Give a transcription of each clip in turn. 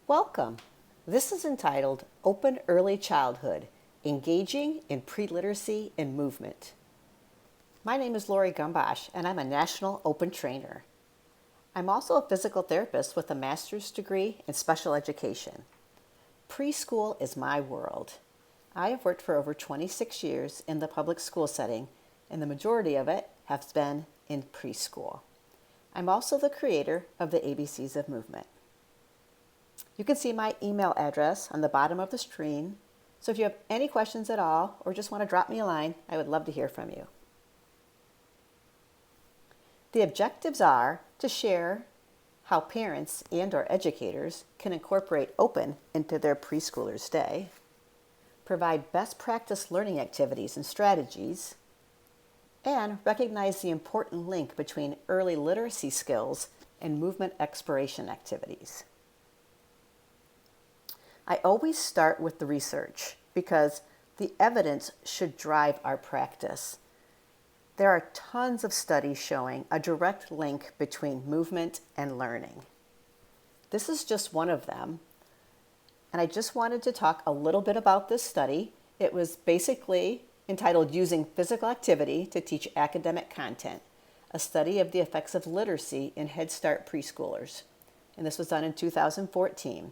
Welcome. This is entitled Open Early Childhood, Engaging in Pre-Literacy and Movement. My name is Lori Gumbosh, and I'm a National Open Trainer. I'm also a physical therapist with a master's degree in special education. Preschool is my world. I have worked for over 26 years in the public school setting, and the majority of it has been in preschool. I'm also the creator of the ABCs of Movement. You can see my email address on the bottom of the screen, so if you have any questions at all or just want to drop me a line, I would love to hear from you. The objectives are to share how parents and/or educators can incorporate open into their preschoolers' day, provide best practice learning activities and strategies, and recognize the important link between early literacy skills and movement exploration activities. I always start with the research because the evidence should drive our practice. There are tons of studies showing a direct link between movement and learning. This is just one of them, and I just wanted to talk a little bit about this study. It was basically entitled Using Physical Activity to Teach Academic Content, a study of the effects of literacy in Head Start preschoolers, and this was done in 2014.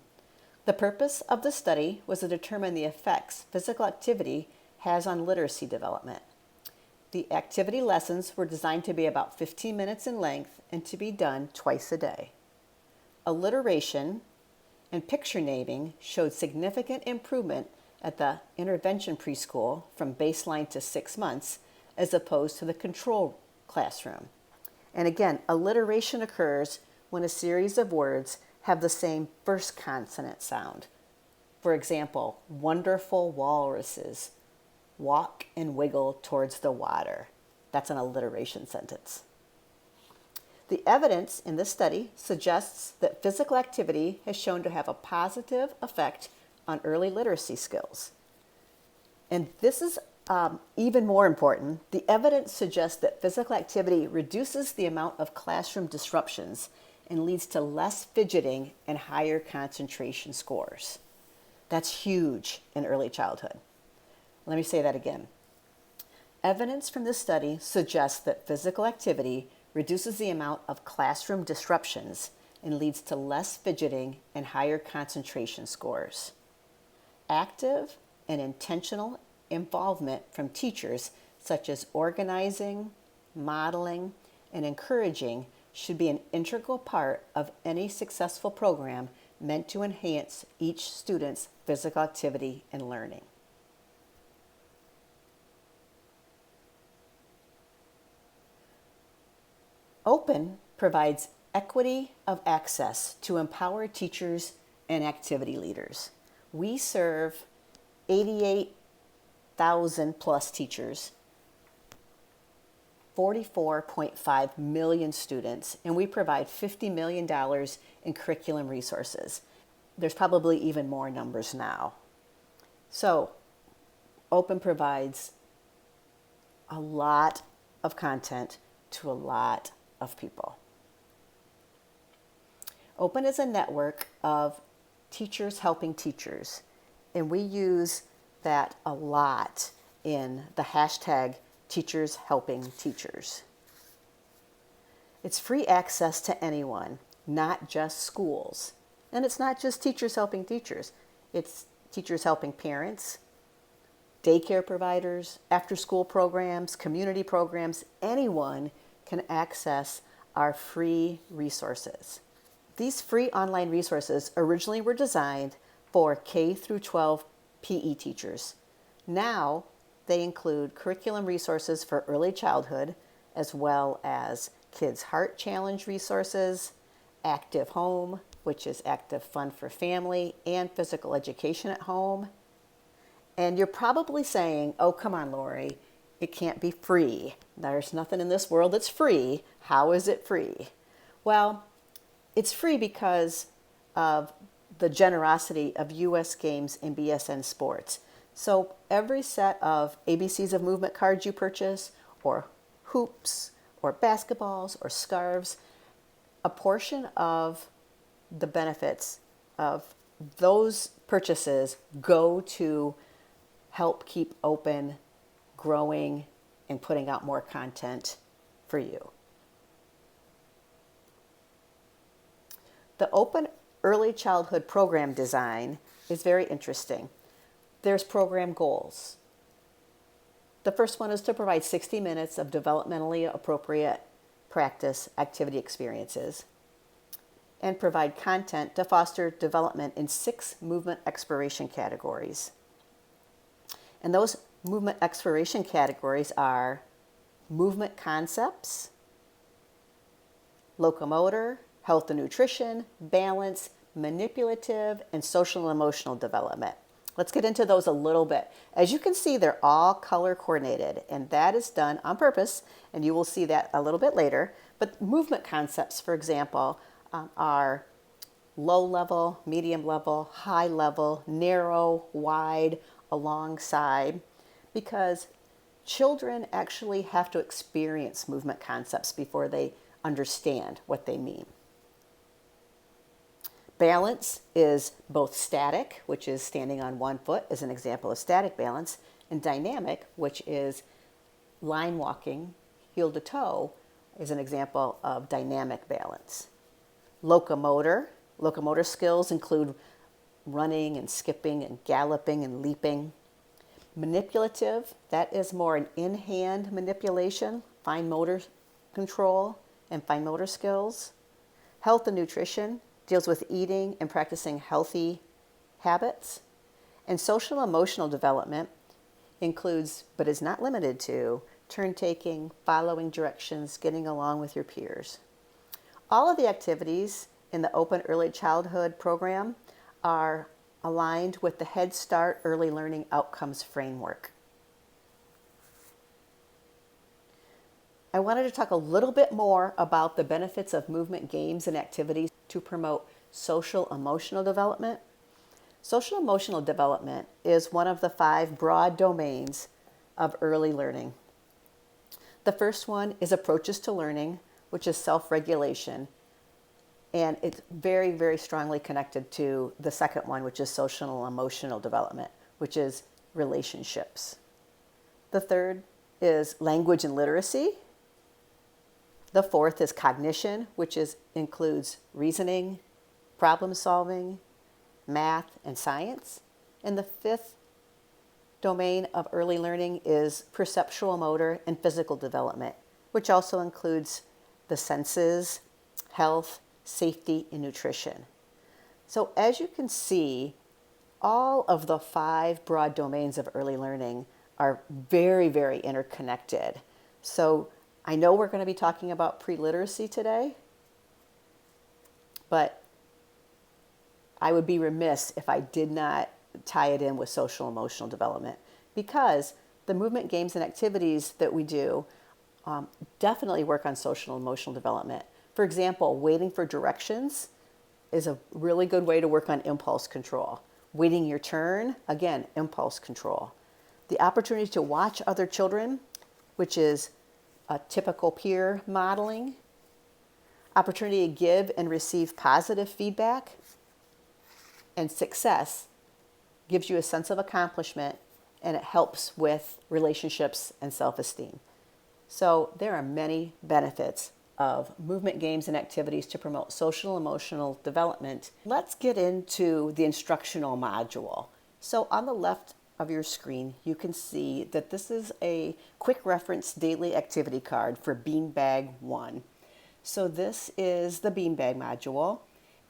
The purpose of the study was to determine the effects physical activity has on literacy development. The activity lessons were designed to be about 15 minutes in length and to be done twice a day. Alliteration and picture naming showed significant improvement at the intervention preschool from baseline to 6 months as opposed to the control classroom. And again, alliteration occurs when a series of words have the same first consonant sound. For example, wonderful walruses walk and wiggle towards the water. That's an alliteration sentence. The evidence in this study suggests that physical activity has shown to have a positive effect on early literacy skills. And this is even more important. The evidence suggests that physical activity reduces the amount of classroom disruptions and leads to less fidgeting and higher concentration scores. That's huge in early childhood. Let me say that again. Evidence from this study suggests that physical activity reduces the amount of classroom disruptions and leads to less fidgeting and higher concentration scores. Active and intentional involvement from teachers, such as organizing, modeling, and encouraging, should be an integral part of any successful program meant to enhance each student's physical activity and learning. Open provides equity of access to empower teachers and activity leaders. We serve 88,000 plus teachers, 44.5 million students, and we provide $50 million in curriculum resources. There's probably even more numbers now. So, Open provides a lot of content to a lot of people. Open is a network of teachers helping teachers, and we use that a lot in the hashtag Teachers Helping Teachers. It's free access to anyone, not just schools. And it's not just teachers helping teachers. It's teachers helping parents, daycare providers, after-school programs, community programs. Anyone can access our free resources. These free online resources originally were designed for K through 12 PE teachers. Now, they include curriculum resources for early childhood, as well as Kids Heart Challenge resources, Active Home, which is active fun for family, and physical education at home. And you're probably saying, oh, come on, Lori, it can't be free. There's nothing in this world that's free. How is it free? Well, it's free because of the generosity of US Games and BSN Sports. So every set of ABCs of Movement cards you purchase, or hoops, or basketballs, or scarves, a portion of the benefits of those purchases go to help keep open, growing, and putting out more content for you. The open early childhood program design is very interesting. There's program goals. The first one is to provide 60 minutes of developmentally appropriate practice activity experiences and provide content to foster development in 6 movement exploration categories. And those movement exploration categories are movement concepts, locomotor, health and nutrition, balance, manipulative, and social and emotional development. Let's get into those a little bit. As you can see, they're all color coordinated, and that is done on purpose, and you will see that a little bit later. But movement concepts, for example, are low level, medium level, high level, narrow, wide, alongside, because children actually have to experience movement concepts before they understand what they mean. Balance is both static, which is standing on one foot is an example of static balance, and dynamic, which is line walking, heel to toe, is an example of dynamic balance. Locomotor skills include running and skipping and galloping and leaping. Manipulative, that is more an in-hand manipulation, fine motor control and fine motor skills. Health and nutrition deals with eating and practicing healthy habits. And social emotional development includes, but is not limited to, turn taking, following directions, getting along with your peers. All of the activities in the Open Early Childhood program are aligned with the Head Start Early Learning Outcomes Framework. I wanted to talk a little bit more about the benefits of movement, games, and activities to promote social emotional development. Social emotional development is one of the 5 broad domains of early learning. The first one is approaches to learning, which is self-regulation. And it's very, very strongly connected to the second one, which is social emotional development, which is relationships. The third is language and literacy. The fourth is cognition, which includes reasoning, problem solving, math, and science. And the fifth domain of early learning is perceptual motor and physical development, which also includes the senses, health, safety, and nutrition. So as you can see, all of the 5 broad domains of early learning are very, very interconnected. So I know we're going to be talking about pre-literacy today, but I would be remiss if I did not tie it in with social emotional development, because the movement, games, and activities that we do definitely work on social emotional development. For example, waiting for directions is a really good way to work on impulse control. Waiting your turn, again, impulse control. The opportunity to watch other children, which is a typical peer modeling. Opportunity to give and receive positive feedback. And success gives you a sense of accomplishment, and it helps with relationships and self-esteem. So there are many benefits of movement, games, and activities to promote social emotional development. Let's get into the instructional module. So on the left of your screen, you can see that this is a quick reference daily activity card for Beanbag 1. So this is the Beanbag module.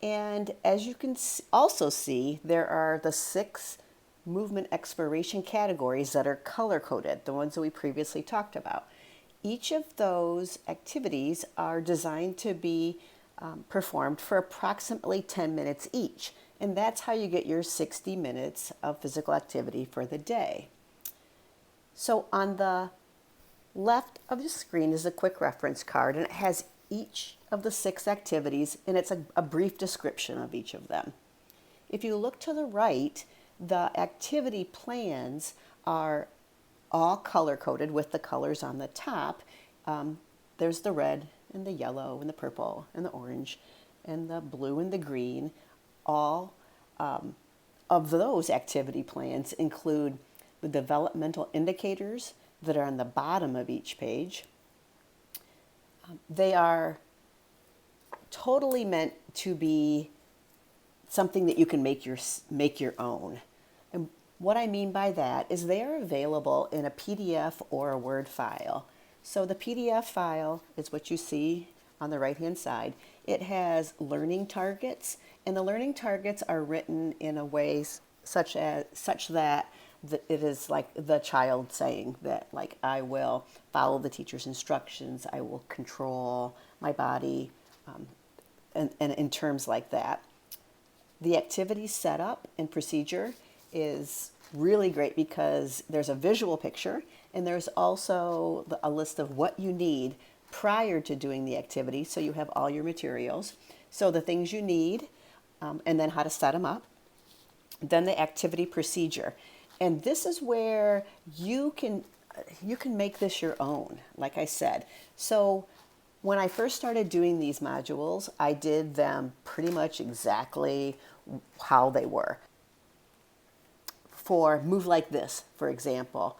And as you can also see, there are the 6 movement exploration categories that are color-coded, the ones that we previously talked about. Each of those activities are designed to be performed for approximately 10 minutes each. And that's how you get your 60 minutes of physical activity for the day. So on the left of the screen is a quick reference card, and it has each of the 6 activities, and it's a brief description of each of them. If you look to the right, the activity plans are all color-coded with the colors on the top. There's the red and the yellow and the purple and the orange and the blue and the green, all of those activity plans include the developmental indicators that are on the bottom of each page. They are totally meant to be something that you can make your own. And what I mean by that is they are available in a PDF or a Word file. So the PDF file is what you see on the right-hand side. It has learning targets, and the learning targets are written in a way such that it is like the child saying that, like, I will follow the teacher's instructions, I will control my body, and in terms like that. The activity setup and procedure is really great because there's a visual picture and there's also a list of what you need prior to doing the activity, so you have all your materials. So the things you need, and then how to set them up. Then the activity procedure. And this is where you can make this your own, like I said. So when I first started doing these modules, I did them pretty much exactly how they were. For Move Like This, for example,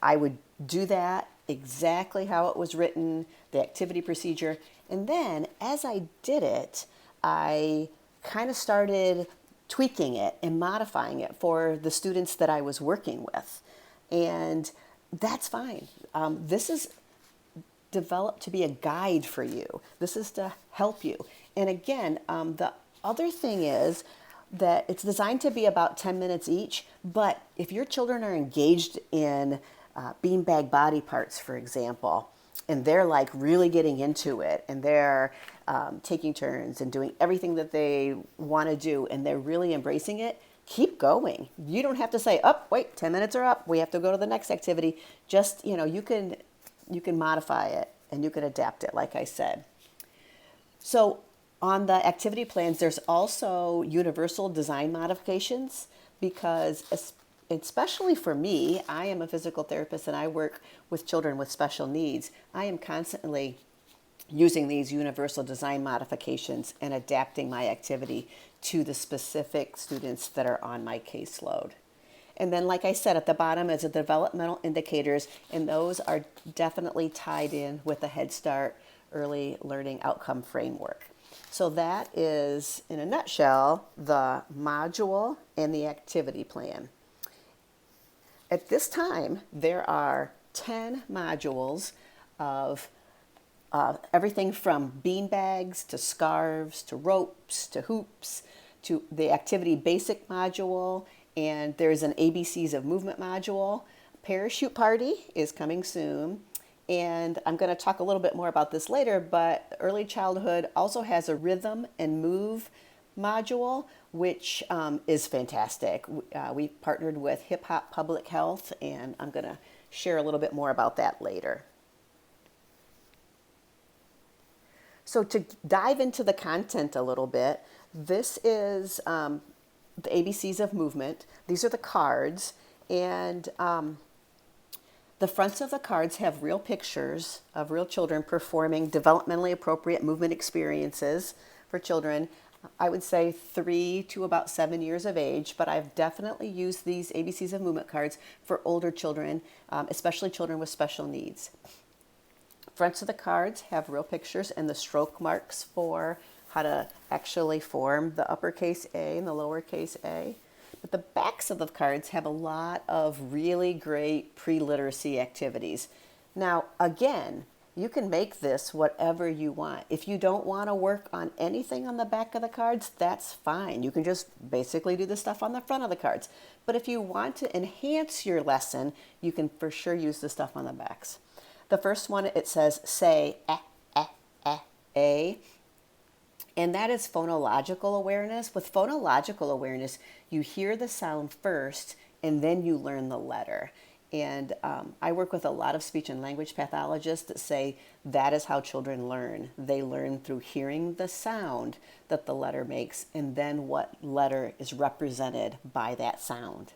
I would do that exactly how it was written, the activity procedure, and then as I did it, I kind of started tweaking it and modifying it for the students that I was working with. And that's fine. This is developed to be a guide for you. This is to help you. And again, the other thing is that it's designed to be about 10 minutes each, but if your children are engaged in beanbag body parts, for example, and they're like really getting into it and they're taking turns and doing everything that they want to do and they're really embracing it, keep going. You don't have to say, oh, wait, 10 minutes are up, we have to go to the next activity. Just, you can modify it and you can adapt it, like I said. So on the activity plans, there's also universal design modifications because especially for me, I am a physical therapist and I work with children with special needs. I am constantly using these universal design modifications and adapting my activity to the specific students that are on my caseload. And then, like I said, at the bottom is the developmental indicators, and those are definitely tied in with the Head Start Early Learning Outcome Framework. So that is, in a nutshell, the module and the activity plan. At this time, there are 10 modules of everything from beanbags to scarves to ropes to hoops to the activity basic module, and there's an ABCs of movement module. Parachute party is coming soon, and I'm going to talk a little bit more about this later, but early childhood also has a rhythm and move module, which is fantastic. We partnered with Hip Hop Public Health, and I'm going to share a little bit more about that later. So to dive into the content a little bit, this is the ABCs of movement. These are the cards, and the fronts of the cards have real pictures of real children performing developmentally appropriate movement experiences for children, I would say 3 to about 7 years of age, but I've definitely used these ABCs of movement cards for older children, especially children with special needs. Fronts of the cards have real pictures and the stroke marks for how to actually form the uppercase A and the lowercase a. But the backs of the cards have a lot of really great pre-literacy activities. Now, again, you can make this whatever you want. If you don't want to work on anything on the back of the cards, that's fine. You can just basically do the stuff on the front of the cards. But if you want to enhance your lesson, you can for sure use the stuff on the backs. The first one, it says say, a. And that is phonological awareness. With phonological awareness, you hear the sound first and then you learn the letter. And I work with a lot of speech and language pathologists that say that is how children learn. They learn through hearing the sound that the letter makes and then what letter is represented by that sound.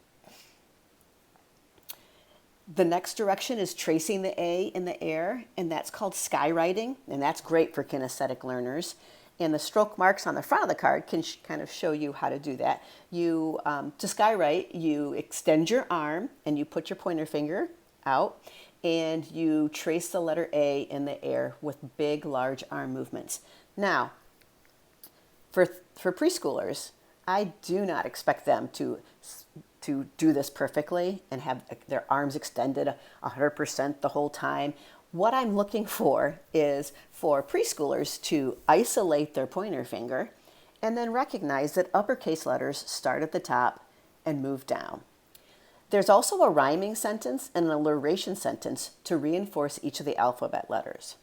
The next direction is tracing the A in the air, and that's called skywriting, and that's great for kinesthetic learners. And the stroke marks on the front of the card can kind of show you how to do that. You, to skywrite, you extend your arm and you put your pointer finger out and you trace the letter A in the air with big, large arm movements. Now, for preschoolers, I do not expect them to do this perfectly and have their arms extended 100% the whole time. What I'm looking for is for preschoolers to isolate their pointer finger and then recognize that uppercase letters start at the top and move down. There's also a rhyming sentence and an alliteration sentence to reinforce each of the alphabet letters.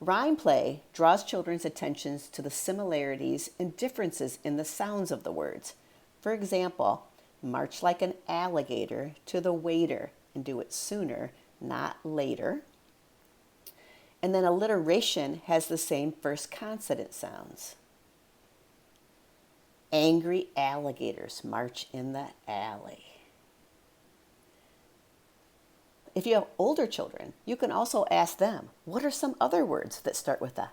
Rhyme play draws children's attentions to the similarities and differences in the sounds of the words. For example, march like an alligator to the waiter and do it sooner, not later. And then alliteration has the same first consonant sounds. Angry alligators march in the alley. If you have older children, you can also ask them, what are some other words that start with a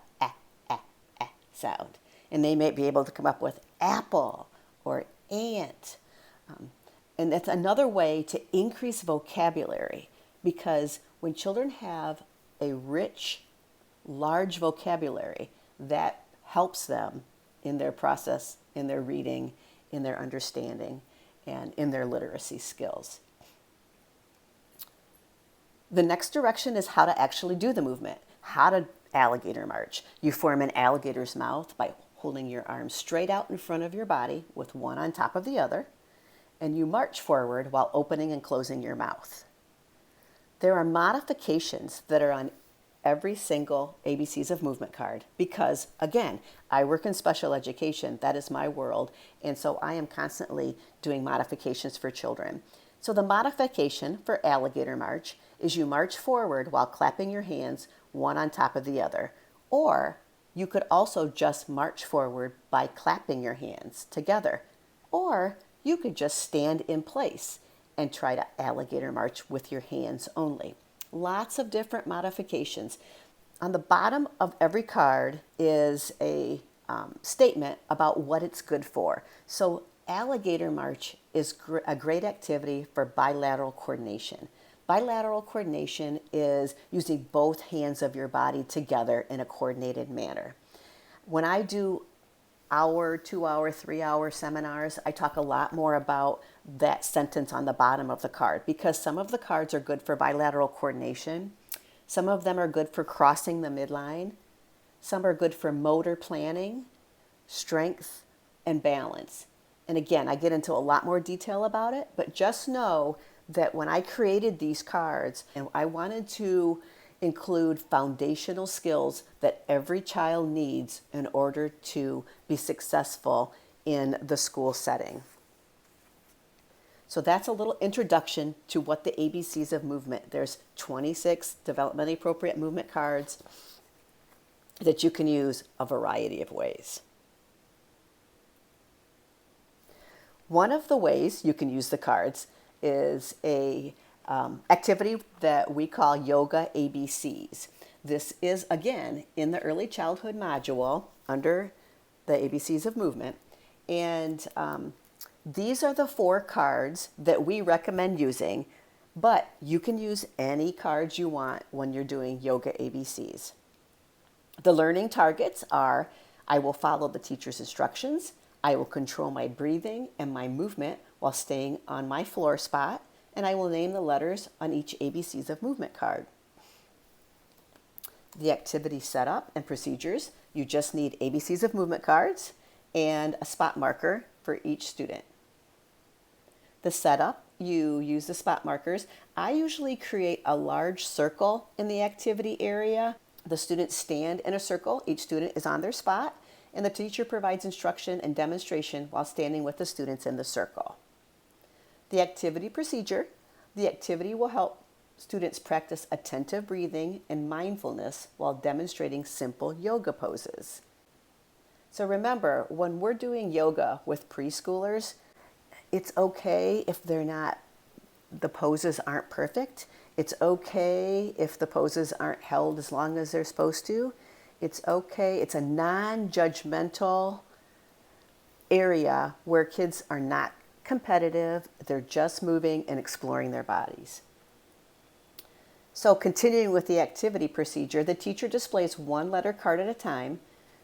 sound? And they may be able to come up with apple or ant. And that's another way to increase vocabulary, because when children have a rich, large vocabulary, that helps them in their process, in their reading, in their understanding, and in their literacy skills. The next direction is how to actually do the movement, how to alligator march. You form an alligator's mouth by holding your arms straight out in front of your body with one on top of the other, and you march forward while opening and closing your mouth. There are modifications that are on every single ABCs of Movement card because, again, I work in special education. That is my world. And so I am constantly doing modifications for children. So the modification for alligator march is you march forward while clapping your hands one on top of the other. Or you could also just march forward by clapping your hands together. Or you could just stand in place and try to alligator march with your hands only. Lots of different modifications. On the bottom of every card is a statement about what it's good for. So alligator march is a great activity for bilateral coordination. Bilateral coordination is using both hands of your body together in a coordinated manner. When I do hour, 2 hour, 3 hour seminars, I talk a lot more about that sentence on the bottom of the card because some of the cards are good for bilateral coordination. Some of them are good for crossing the midline. Some are good for motor planning, strength, and balance. And again, I get into a lot more detail about it, but just know that when I created these cards, and I wanted to include foundational skills that every child needs in order to be successful in the school setting. So that's a little introduction to what the ABCs of movement. There's 26 developmentally appropriate movement cards that you can use a variety of ways. One of the ways you can use the cards is a activity that we call Yoga ABCs. This is, again, in the Early Childhood Module under the ABCs of Movement. And these are the 4 cards that we recommend using, but you can use any cards you want when you're doing Yoga ABCs. The learning targets are, I will follow the teacher's instructions, I will control my breathing and my movement while staying on my floor spot, and I will name the letters on each ABCs of Movement card. The activity setup and procedures, you just need ABCs of Movement cards and a spot marker for each student. The setup, you use the spot markers. I usually create a large circle in the activity area. The students stand in a circle. Each student is on their spot, and the teacher provides instruction and demonstration while standing with the students in the circle. The activity procedure, the activity will help students practice attentive breathing and mindfulness while demonstrating simple yoga poses. So remember, when we're doing yoga with preschoolers, it's okay if the poses aren't perfect. It's okay if the poses aren't held as long as they're supposed to. It's okay. It's a non-judgmental area where kids are not competitive. They're just moving and exploring their bodies. So continuing with the activity procedure, the teacher displays one letter card at a time.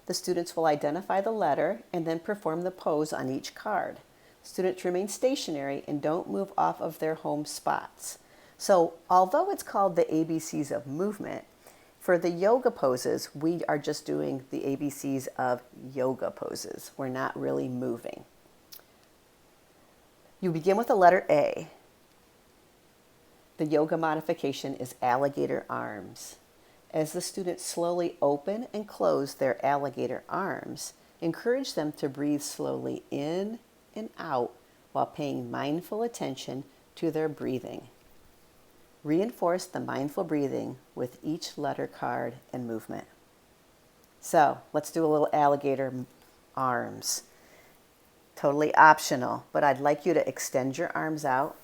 The students will identify the letter and then perform the pose on each card. Students remain stationary and don't move off of their home spots. So although it's called the ABCs of movement, for the yoga poses, we are just doing the ABCs of yoga poses. We're not really moving. You begin with the letter A. The yoga modification is alligator arms. As the students slowly open and close their alligator arms, encourage them to breathe slowly in and out while paying mindful attention to their breathing. Reinforce the mindful breathing with each letter card and movement. So let's do a little alligator arms. Totally optional, but I'd like you to extend your arms out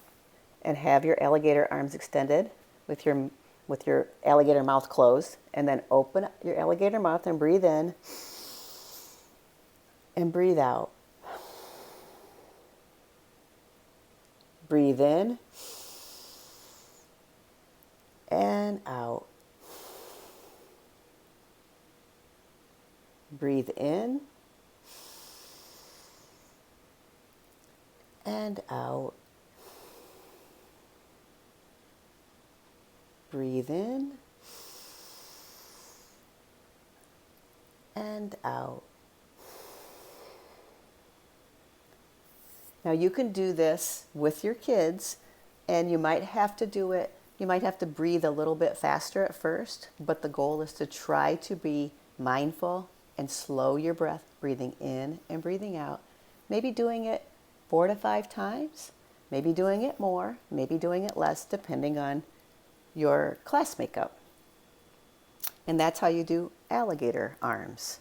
and have your alligator arms extended with your alligator mouth closed, and then open your alligator mouth and breathe in and breathe out. Breathe in and out. Breathe in and out. Breathe in and out. Now you can do this with your kids, and you might have to do it. You might have to breathe a little bit faster at first, but the goal is to try to be mindful and slow your breath, breathing in and breathing out. Maybe doing it 4 to 5 times, maybe doing it more, maybe doing it less, depending on your class makeup. And that's how you do alligator arms.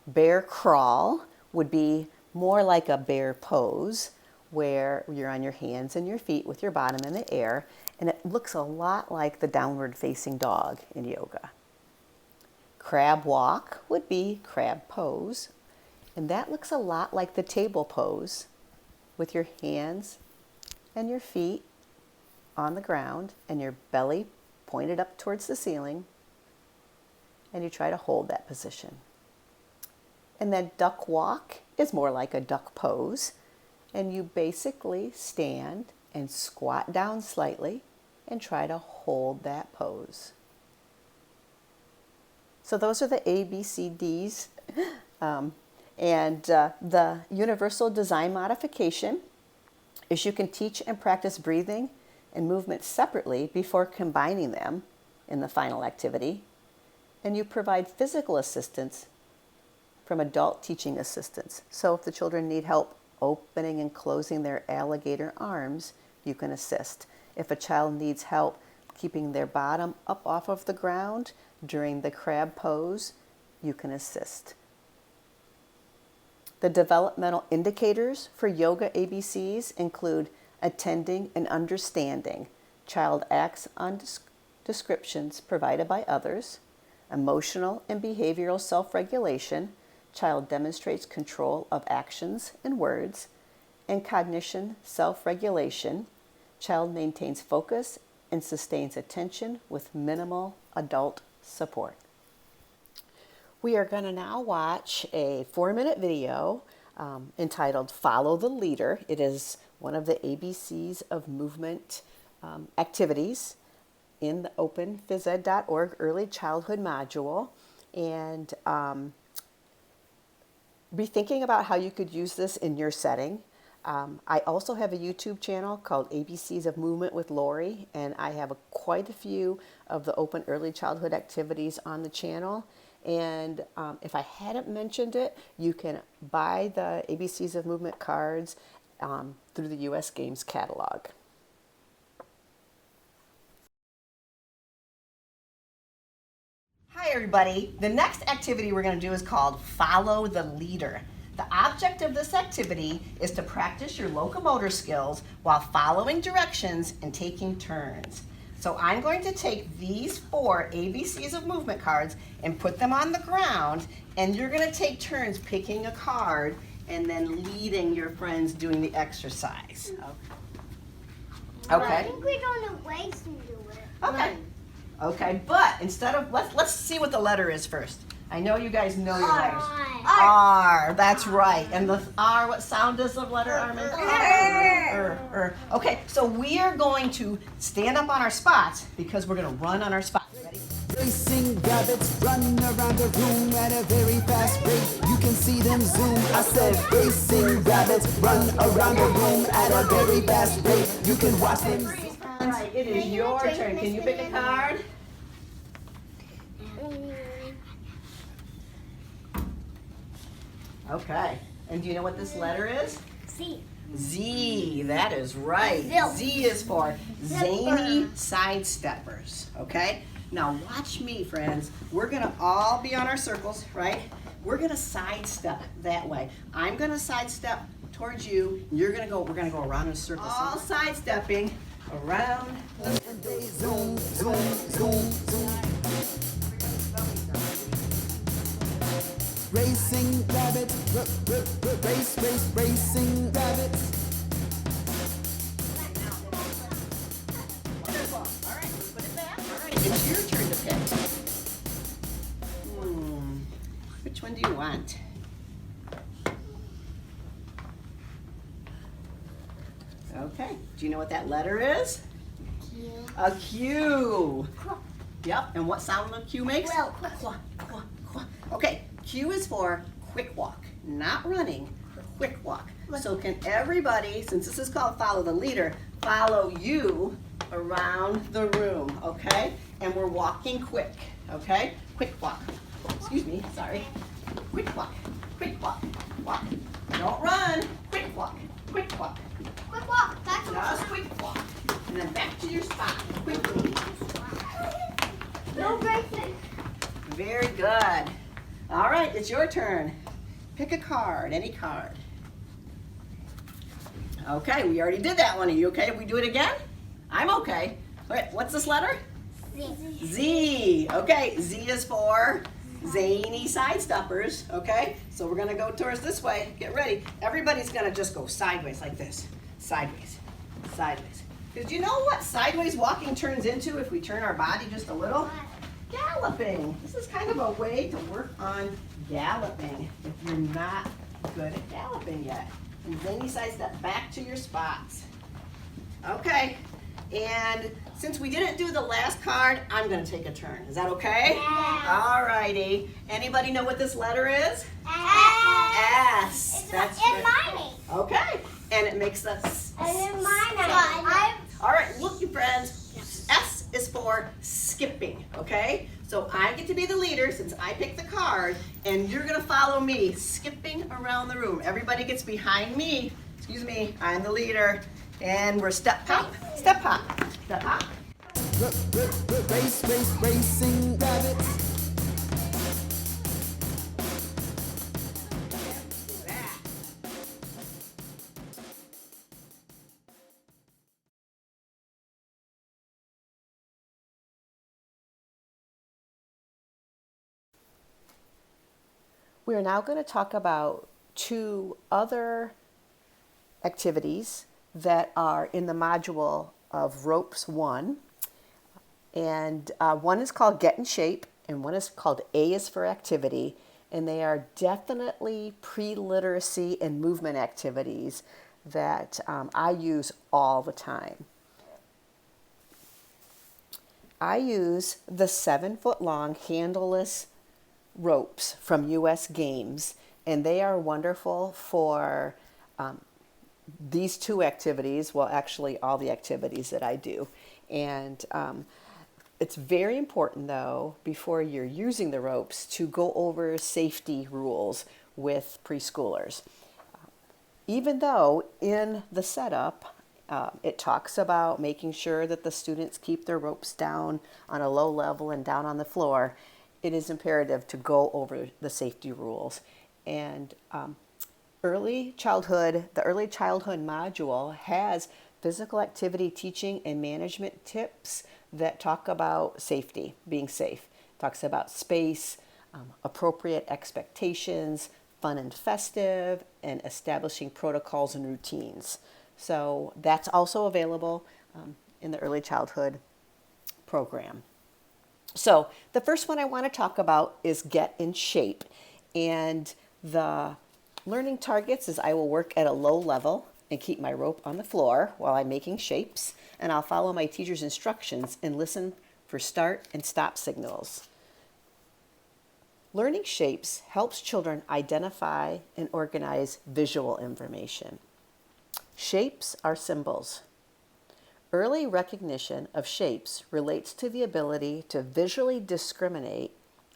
Bear crawl would be more like a bear pose, where you're on your hands and your feet with your bottom in the air, and it looks a lot like the downward facing dog in yoga. Crab walk would be crab pose, and that looks a lot like the table pose, with your hands and your feet on the ground and your belly pointed up towards the ceiling, and you try to hold that position. And then duck walk is more like a duck pose, and you basically stand and squat down slightly and try to hold that pose. So those are the ABCDs. The universal design modification is you can teach and practice breathing and movement separately before combining them in the final activity. And you provide physical assistance from adult teaching assistants. So if the children need help opening and closing their alligator arms, you can assist. If a child needs help keeping their bottom up off of the ground during the crab pose, you can assist. The developmental indicators for yoga ABCs include attending and understanding. Child acts on descriptions provided by others. Emotional and behavioral self-regulation. Child demonstrates control of actions and words. And cognition self-regulation. Child maintains focus and sustains attention with minimal adult support. We are going to now watch a 4-minute video entitled Follow the Leader. It is one of the ABCs of movement activities in the openphysed.org early childhood module. And be thinking about how you could use this in your setting. I also have a YouTube channel called ABCs of Movement with Lori, and I have quite a few of the open early childhood activities on the channel. And if I hadn't mentioned it, you can buy the ABCs of Movement cards through the US Games catalog. Hi everybody. The next activity we're going to do is called Follow the Leader. The object of this activity is to practice your locomotor skills while following directions and taking turns. So I'm going to take these 4 ABCs of movement cards and put them on the ground, and you're going to take turns picking a card and then leading your friends doing the exercise. Okay. I think we're going to waste and do it. Okay. Okay, but instead of, let's see what the letter is first. I know you guys know your letters. R, that's right. And the R, what sound does the letter R make? Okay, so we are going to stand up on our spots because we're going to run on our spots. Ready? Racing rabbits run around the room at a very fast rate. You can see them zoom. I said racing rabbits run around the room at a very fast rate. You can watch them. All right, it is your turn. Can you pick a card? Okay. And do you know what this letter is? C. Z. That is right. Zip. Z is for zany sidesteppers. Okay? Now watch me, friends. We're going to all be on our circles, right? We're going to sidestep that way. I'm going to sidestep towards you. You're going to go, we're going to go around in a circle. All sidestepping around. Zoom, zoom, zoom, zoom. Racing rabbits, race, race, racing rabbits. Wonderful. All right, let's put it back. All right, it's your turn to pick. Which one do you want? Okay. Do you know what that letter is? Q. A Q. Yep. And what sound the Q makes? Well, Qua, qua, qua. Okay. Q is for quick walk, not running, quick walk. So can everybody, since this is called follow the leader, follow you around the room, okay? And we're walking quick, okay? Quick walk. Excuse me, sorry. Quick walk, walk. Don't run, quick walk, quick walk. Quick walk. Back to Just quick walk. And then back to your spot, quickly. No racing. Very good. All right, it's your turn. Pick a card, any card. Okay, we already did that one. Are you okay if we do it again? I'm okay. All right, what's this letter? Z. Z. Okay, Z is for zany sidesteppers. Okay, so we're gonna go towards this way. Get ready. Everybody's gonna just go sideways like this. Sideways, sideways. Because you know what sideways walking turns into if we turn our body just a little? Galloping. This is kind of a way to work on galloping if you're not good at galloping yet. And zany sidestep back to your spots. Okay, and since we didn't do the last card, I'm going to take a turn. Is that okay? Yeah. All righty. Anybody know what this letter is? S. It's That's in right. my name. Okay, and it makes us. And in my name. All right, look, you friends. S is for skipping, okay? So I get to be the leader since I picked the card, and you're gonna follow me, skipping around the room. Everybody gets behind me. Excuse me, I'm the leader. And we're step hop, step hop, step hop. Race, race, racing rabbits. We are now going to talk about 2 other activities that are in the module of Ropes 1. And one is called Get in Shape, and one is called A is for Activity. And they are definitely pre-literacy and movement activities that I use all the time. I use the 7-foot-long handleless ropes from US Games, and they are wonderful for these 2 activities, well actually all the activities that I do. And it's very important though, before you're using the ropes, to go over safety rules with preschoolers. Even though in the setup it talks about making sure that the students keep their ropes down on a low level and down on the floor, it is imperative to go over the safety rules. And the early childhood module has physical activity teaching and management tips that talk about safety, being safe. It talks about space, appropriate expectations, fun and festive, and establishing protocols and routines. So that's also available in the early childhood program. So the first one I want to talk about is get in shape. And the learning targets is I will work at a low level and keep my rope on the floor while I'm making shapes. And I'll follow my teacher's instructions and listen for start and stop signals. Learning shapes helps children identify and organize visual information. Shapes are symbols. Early recognition of shapes relates to the ability to visually discriminate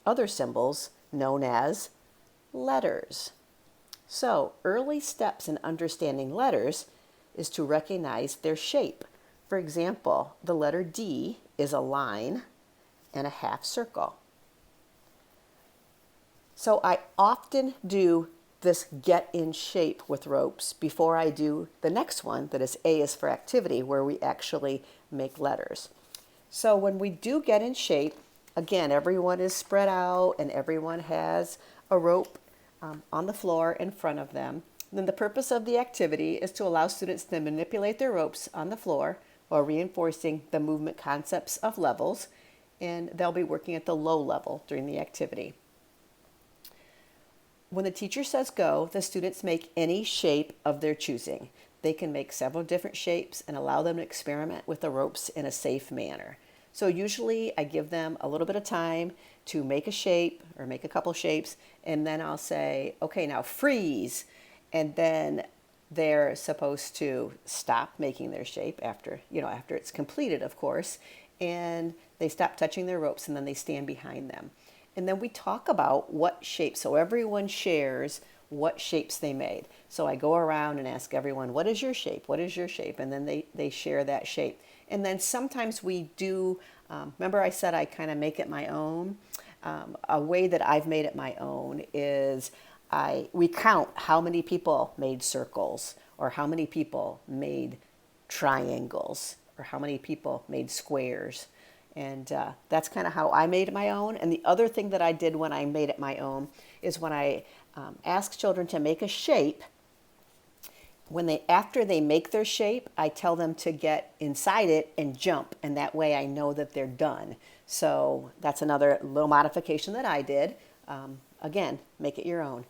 other symbols known as letters. So, early steps in understanding letters is to recognize their shape. For example, the letter D is a line and a half circle. So I often do this get in shape with ropes before I do the next one, that is A is for activity, where we actually make letters. So when we do get in shape, again, everyone is spread out and everyone has a rope on the floor in front of them. Then the purpose of the activity is to allow students to manipulate their ropes on the floor while reinforcing the movement concepts of levels, and they'll be working at the low level during the activity. When the teacher says go, the students make any shape of their choosing. They can make several different shapes and allow them to experiment with the ropes in a safe manner. So usually I give them a little bit of time to make a shape or make a couple shapes, and then I'll say, okay, now freeze. And then they're supposed to stop making their shape after it's completed, of course, and they stop touching their ropes and then they stand behind them. And then we talk about what shapes, so everyone shares what shapes they made. So I go around and ask everyone, what is your shape? What is your shape? And then they share that shape. And then sometimes we do, remember I said I kind of make it my own? A way that I've made it my own is we count how many people made circles, or how many people made triangles, or how many people made squares. And that's kind of how I made it my own. And the other thing that I did when I made it my own is when I ask children to make a shape, after they make their shape, I tell them to get inside it and jump. And that way I know that they're done. So that's another little modification that I did. Again, make it your own.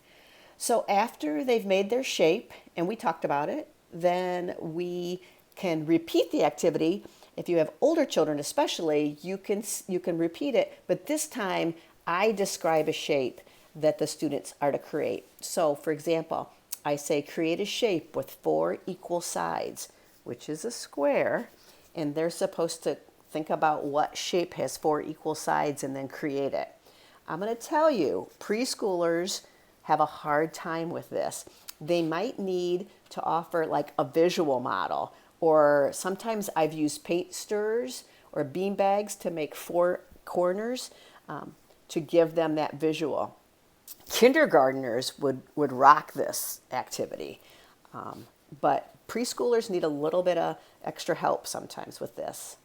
So after they've made their shape, and we talked about it, then we can repeat the activity. If you have older children especially, you can repeat it, but this time I describe a shape that the students are to create. So for example, I say create a shape with 4 equal sides, which is a square, and they're supposed to think about what shape has 4 equal sides and then create it. I'm going to tell you, preschoolers have a hard time with this. They might need to offer like a visual model, or sometimes I've used paint stirrers or bean bags to make 4 corners to give them that visual. Kindergartners would rock this activity, but preschoolers need a little bit of extra help sometimes with this.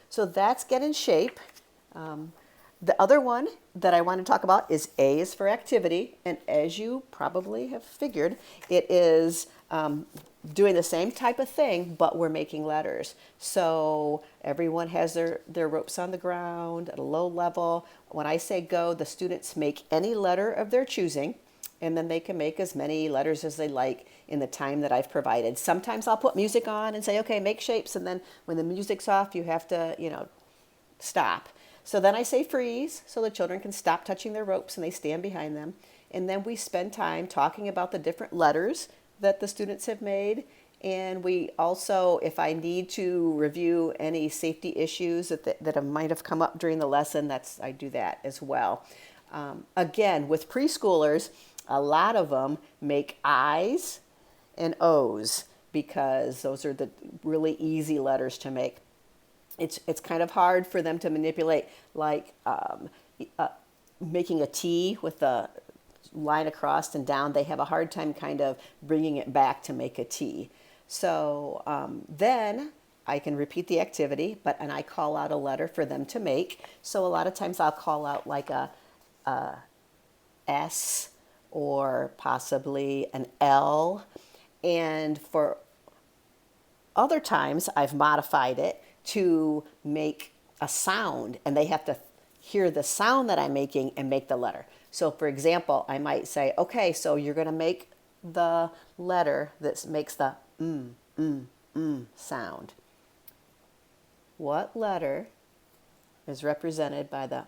So that's get in shape. The other one that I want to talk about is A is for activity, and as you probably have figured, it is doing the same type of thing, but we're making letters. So everyone has their ropes on the ground at a low level. When I say go, the students make any letter of their choosing, and then they can make as many letters as they like in the time that I've provided. Sometimes I'll put music on and say, okay, make shapes, and then when the music's off, you have to, stop. So then I say freeze, so the children can stop touching their ropes and they stand behind them. And then we spend time talking about the different letters that the students have made. And we also, if I need to review any safety issues that might have come up during the lesson, I do that as well. Again, with preschoolers, a lot of them make I's and O's because those are the really easy letters to make. It's kind of hard for them to manipulate, like making a T with a line across and down. They have a hard time kind of bringing it back to make a T. So then I can repeat the activity, and I call out a letter for them to make. So a lot of times I'll call out like a S or possibly an L. And for other times I've modified it to make a sound, and they have to hear the sound that I'm making and make the letter. So for example, I might say, okay, so you're going to make the letter that makes the sound. What letter is represented by the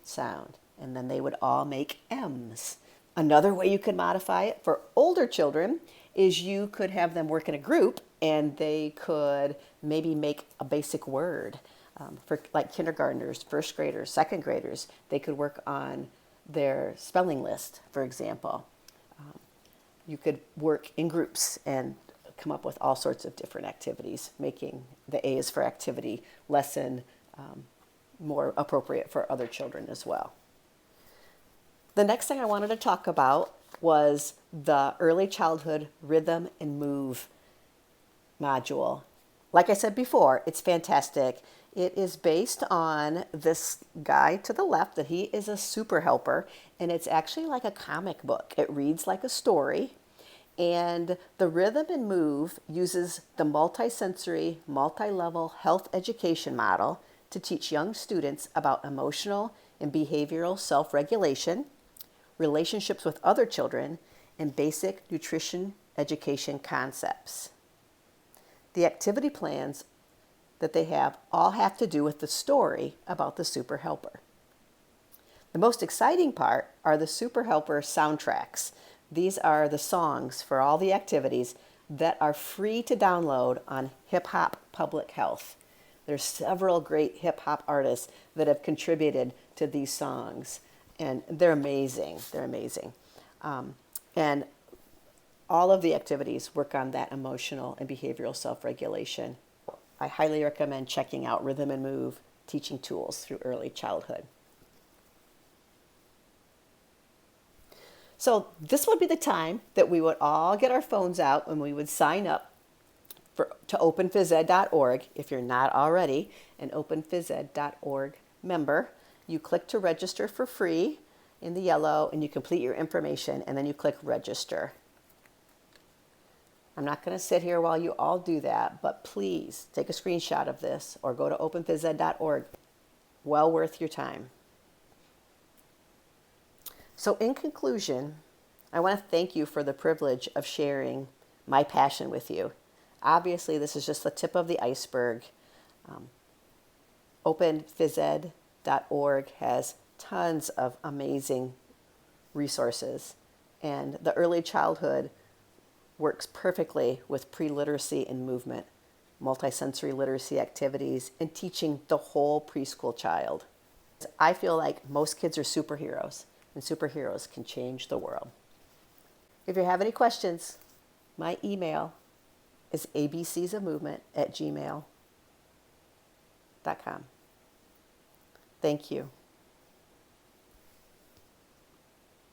sound? And then they would all make M's. Another way you could modify it for older children is you could have them work in a group, and they could maybe make a basic word. For like kindergartners, first graders, second graders, they could work on their spelling list, for example. You could work in groups and come up with all sorts of different activities, making the A's for activity lesson more appropriate for other children as well. The next thing I wanted to talk about was the Early Childhood Rhythm and Move module. Like I said before, it's fantastic. It is based on this guy to the left, that he is a super helper, and it's actually like a comic book. It reads like a story, and the Rhythm and Move uses the multisensory, multi-level health education model to teach young students about emotional and behavioral self-regulation, relationships with other children, and basic nutrition education concepts. The activity plans that they have all have to do with the story about the super helper. The most exciting part are the super helper soundtracks. These are the songs for all the activities that are free to download on Hip Hop Public Health. There's several great hip hop artists that have contributed to these songs, and they're amazing. They're amazing. And all of the activities work on that emotional and behavioral self-regulation. I highly recommend checking out Rhythm and Move Teaching Tools through Early Childhood. So this would be the time that we would all get our phones out and we would sign up to openphysed.org. If you're not already an openphysed.org member, you click to register for free in the yellow, and you complete your information, and then you click register. I'm not going to sit here while you all do that, but please take a screenshot of this or go to openphysed.org. Well worth your time. So in conclusion, I want to thank you for the privilege of sharing my passion with you. Obviously, this is just the tip of the iceberg. openphysed.org has tons of amazing resources, and the early childhood works perfectly with pre-literacy and movement, multisensory literacy activities, and teaching the whole preschool child. I feel like most kids are superheroes, and superheroes can change the world. If you have any questions, my email is abcsofmovement@gmail.com. Thank you.